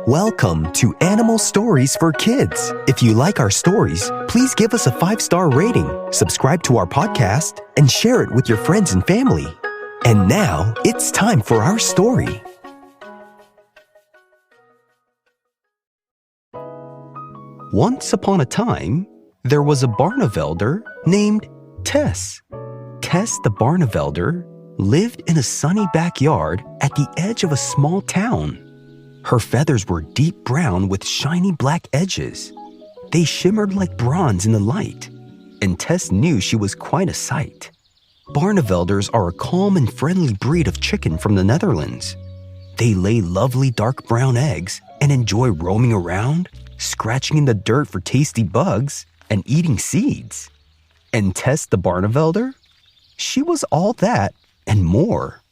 Welcome to Animal Stories for Kids. If you like our stories, please give us a 5-star rating, subscribe to our podcast, and share it with your friends and family. And now, it's time for our story. Once upon a time, there was a Barnevelder named Tess. Tess the Barnevelder lived in a sunny backyard at the edge of a small town. Her feathers were deep brown with shiny black edges. They shimmered like bronze in the light, and Tess knew she was quite a sight. Barnevelders are a calm and friendly breed of chicken from the Netherlands. They lay lovely dark brown eggs and enjoy roaming around, scratching in the dirt for tasty bugs, and eating seeds. And Tess the Barnevelder? She was all that and more.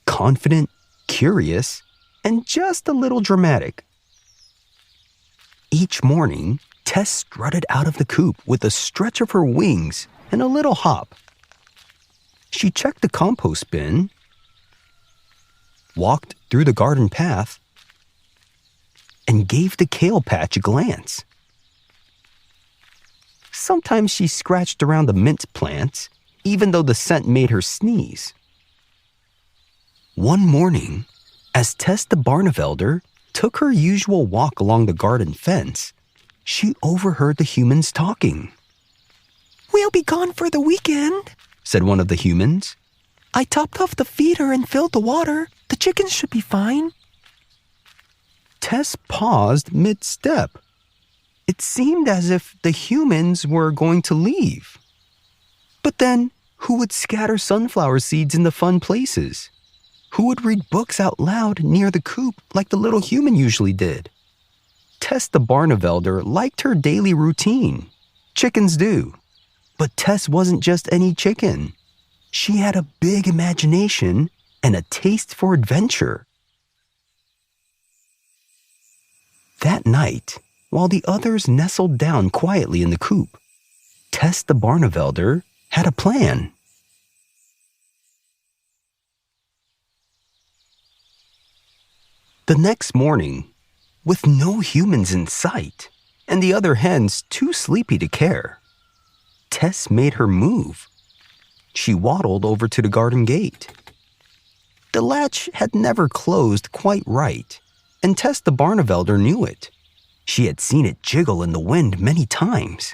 Confident, curious, and just a little dramatic. Each morning, Tess strutted out of the coop with a stretch of her wings and a little hop. She checked the compost bin, walked through the garden path, and gave the kale patch a glance. Sometimes she scratched around the mint plants, even though the scent made her sneeze. One morning, as Tess the Barnevelder took her usual walk along the garden fence, she overheard the humans talking. "We'll be gone for the weekend," said one of the humans. "I topped off the feeder and filled the water. The chickens should be fine." Tess paused mid-step. It seemed as if the humans were going to leave. But then, who would scatter sunflower seeds in the fun places? Who would read books out loud near the coop like the little human usually did? Tess the Barnevelder liked her daily routine. Chickens do. But Tess wasn't just any chicken. She had a big imagination and a taste for adventure. That night, while the others nestled down quietly in the coop, Tess the Barnevelder had a plan. The next morning, with no humans in sight and the other hens too sleepy to care, Tess made her move. She waddled over to the garden gate. The latch had never closed quite right, and Tess the Barnevelder knew it. She had seen it jiggle in the wind many times.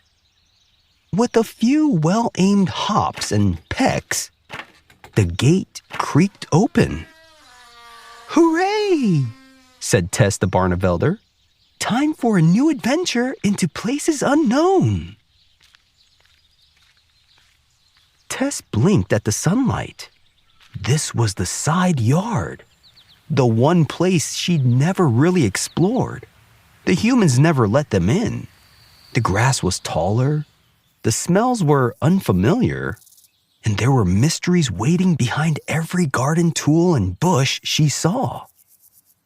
With a few well-aimed hops and pecks, the gate creaked open. "Hooray!" said Tess the Barnevelder. "Time for a new adventure into places unknown." Tess blinked at the sunlight. This was the side yard, the one place she'd never really explored. The humans never let them in. The grass was taller, the smells were unfamiliar, and there were mysteries waiting behind every garden tool and bush she saw.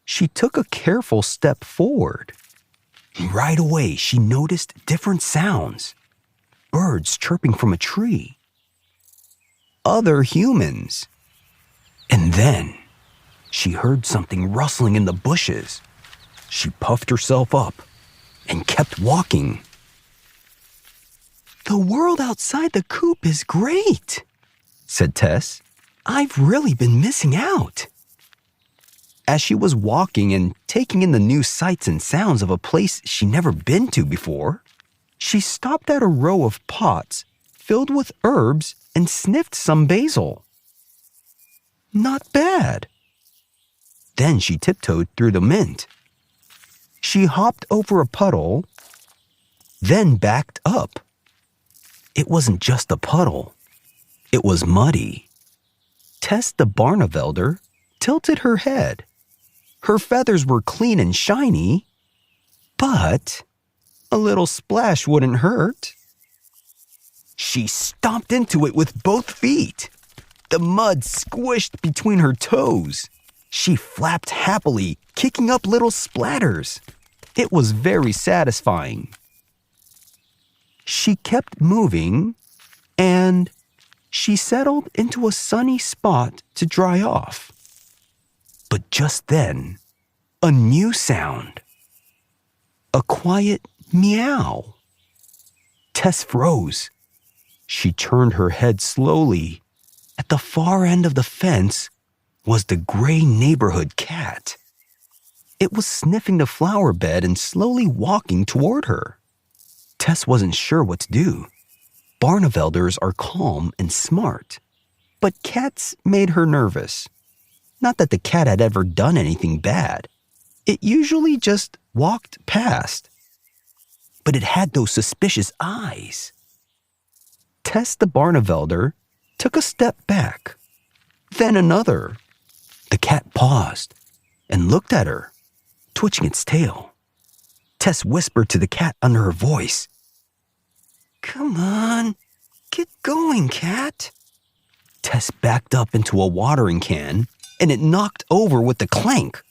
She took a careful step forward. Right away, she noticed different sounds. Birds chirping from a tree. Other humans. And then, she heard something rustling in the bushes. She puffed herself up and kept walking. "The world outside the coop is great," said Tess. "I've really been missing out." As she was walking and taking in the new sights and sounds of a place she'd never been to before, she stopped at a row of pots filled with herbs and sniffed some basil. Not bad. Then she tiptoed through the mint. She hopped over a puddle, then backed up. It wasn't just a puddle. It was muddy. Tess the Barnevelder tilted her head. Her feathers were clean and shiny, but a little splash wouldn't hurt. She stomped into it with both feet. The mud squished between her toes. She flapped happily, kicking up little splatters. It was very satisfying. She kept moving, and she settled into a sunny spot to dry off. But just then, a new sound, a quiet meow. Tess froze. She turned her head slowly. At the far end of the fence was the gray neighborhood cat. It was sniffing the flower bed and slowly walking toward her. Tess wasn't sure what to do. Barnevelders are calm and smart, but cats made her nervous. Not that the cat had ever done anything bad. It usually just walked past. But it had those suspicious eyes. Tess the Barnevelder took a step back, then another. The cat paused and looked at her, twitching its tail. Tess whispered to the cat under her voice, "Come on, get going, cat." Tess backed up into a watering can, and it knocked over with a clank.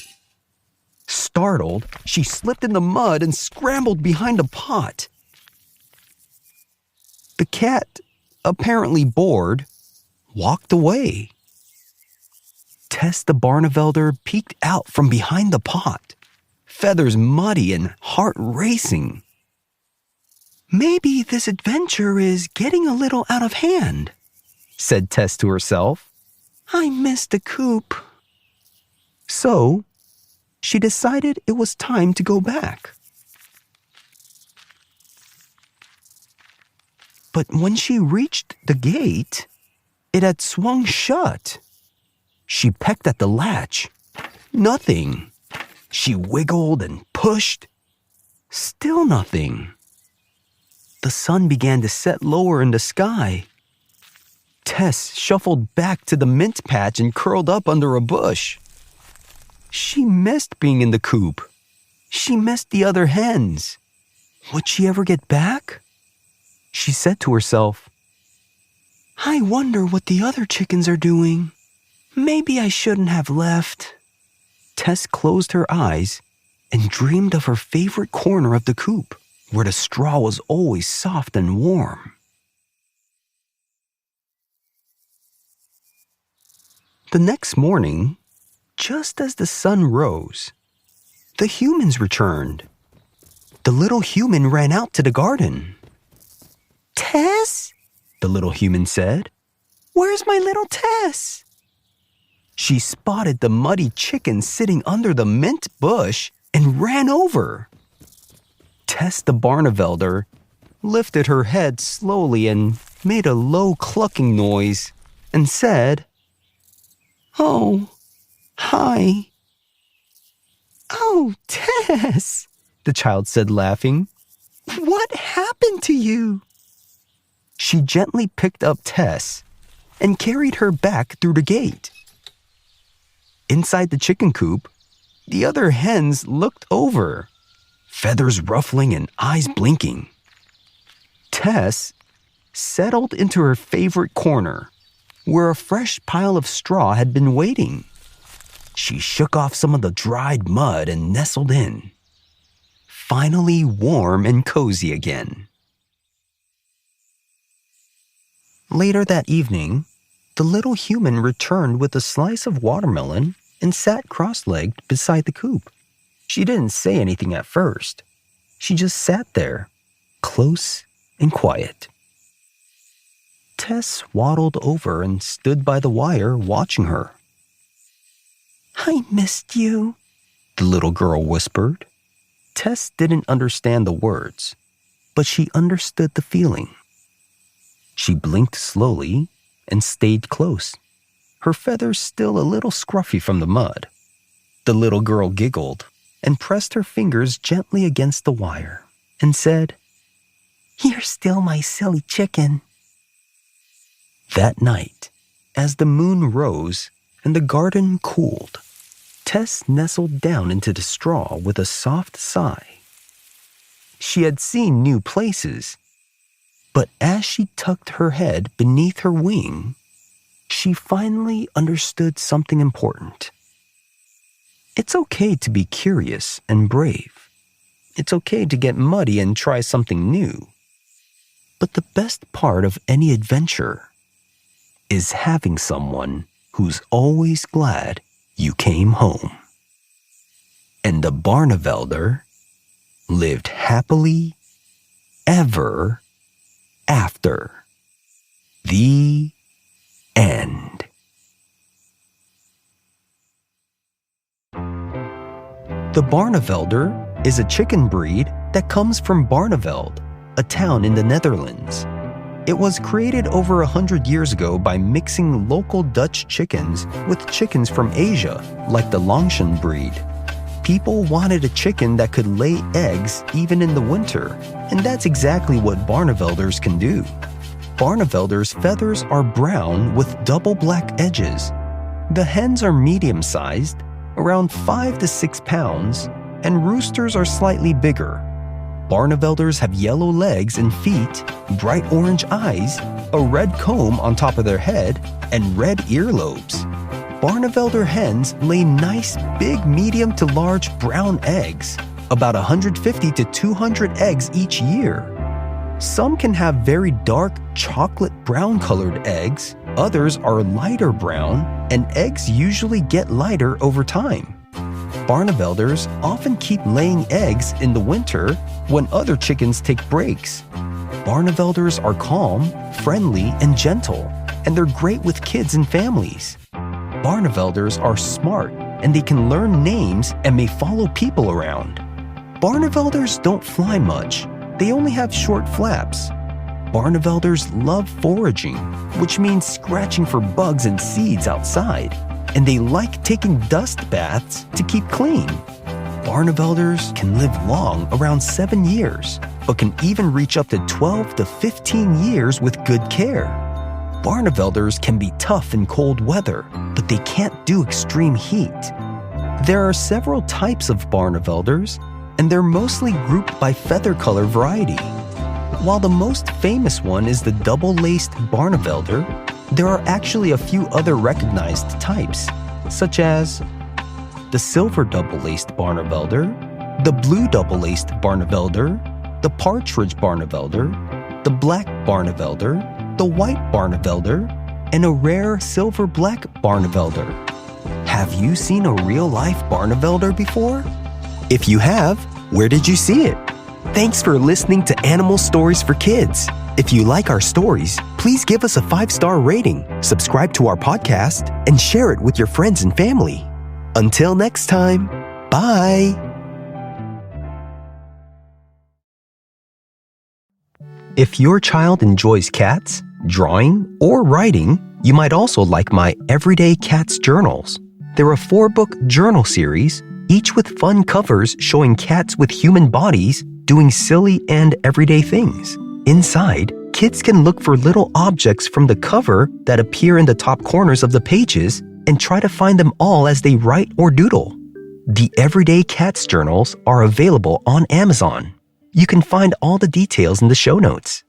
Startled, she slipped in the mud and scrambled behind a pot. The cat, apparently bored, walked away. Tess the Barnevelder peeked out from behind the pot, feathers muddy and heart racing. "Maybe this adventure is getting a little out of hand," said Tess to herself. "I missed the coop." So, she decided it was time to go back. But when she reached the gate, it had swung shut. She pecked at the latch. Nothing. She wiggled and pushed. Still nothing. The sun began to set lower in the sky. Tess shuffled back to the mint patch and curled up under a bush. She missed being in the coop. She missed the other hens. Would she ever get back? She said to herself, "I wonder what the other chickens are doing. Maybe I shouldn't have left." Tess closed her eyes and dreamed of her favorite corner of the coop, where the straw was always soft and warm. The next morning, just as the sun rose, the humans returned. The little human ran out to the garden. "Tess?" the little human said. "Where's my little Tess?" She spotted the muddy chicken sitting under the mint bush and ran over. Tess the Barnevelder lifted her head slowly and made a low clucking noise and said, "Oh, hi." "Oh, Tess," the child said, laughing. "What happened to you?" She gently picked up Tess and carried her back through the gate. Inside the chicken coop, the other hens looked over, feathers ruffling and eyes blinking. Tess settled into her favorite corner, where a fresh pile of straw had been waiting. She shook off some of the dried mud and nestled in, finally warm and cozy again. Later that evening, the little human returned with a slice of watermelon and sat cross-legged beside the coop. She didn't say anything at first. She just sat there, close and quiet. Tess waddled over and stood by the wire watching her. "I missed you," the little girl whispered. Tess didn't understand the words, but she understood the feeling. She blinked slowly and stayed close, her feathers still a little scruffy from the mud. The little girl giggled and pressed her fingers gently against the wire and said, "You're still my silly chicken." That night, as the moon rose and the garden cooled, Tess nestled down into the straw with a soft sigh. She had seen new places, but as she tucked her head beneath her wing, she finally understood something important. It's okay to be curious and brave. It's okay to get muddy and try something new. But the best part of any adventure is having someone who's always glad you came home. And the Barnevelder lived happily ever after. The end. The Barnevelder is a chicken breed that comes from Barneveld, a town in the Netherlands. It was created over 100 years ago by mixing local Dutch chickens with chickens from Asia, like the Longshan breed. People wanted a chicken that could lay eggs even in the winter, and that's exactly what Barnevelders can do. Barnevelders' feathers are brown with double black edges. The hens are medium-sized, around 5 to 6 pounds, and roosters are slightly bigger. Barnevelders have yellow legs and feet, bright orange eyes, a red comb on top of their head, and red earlobes. Barnevelder hens lay nice, big, medium to large brown eggs, about 150 to 200 eggs each year. Some can have very dark chocolate brown colored eggs, others are lighter brown, and eggs usually get lighter over time. Barnevelders often keep laying eggs in the winter when other chickens take breaks. Barnevelders are calm, friendly, and gentle, and they're great with kids and families. Barnevelders are smart, and they can learn names and may follow people around. Barnevelders don't fly much. They only have short flaps. Barnevelders love foraging, which means scratching for bugs and seeds outside, and they like taking dust baths to keep clean. Barnevelders can live long, around 7 years, but can even reach up to 12 to 15 years with good care. Barnevelders can be tough in cold weather, but they can't do extreme heat. There are several types of Barnevelders, and they're mostly grouped by feather color variety. While the most famous one is the double-laced Barnevelder, there are actually a few other recognized types, such as the silver double-laced Barnevelder, the blue double-laced Barnevelder, the partridge Barnevelder, the black Barnevelder, the white Barnevelder, and a rare silver-black Barnevelder. Have you seen a real-life Barnevelder before? If you have, where did you see it? Thanks for listening to Animal Stories for Kids. If you like our stories, please give us a 5-star rating, subscribe to our podcast, and share it with your friends and family. Until next time, bye! If your child enjoys cats, drawing, or writing, you might also like my Everyday Cats Journals. They're a 4-book journal series, each with fun covers showing cats with human bodies doing silly and everyday things. Inside, kids can look for little objects from the cover that appear in the top corners of the pages and try to find them all as they write or doodle. The Everyday Cats Journals are available on Amazon. You can find all the details in the show notes.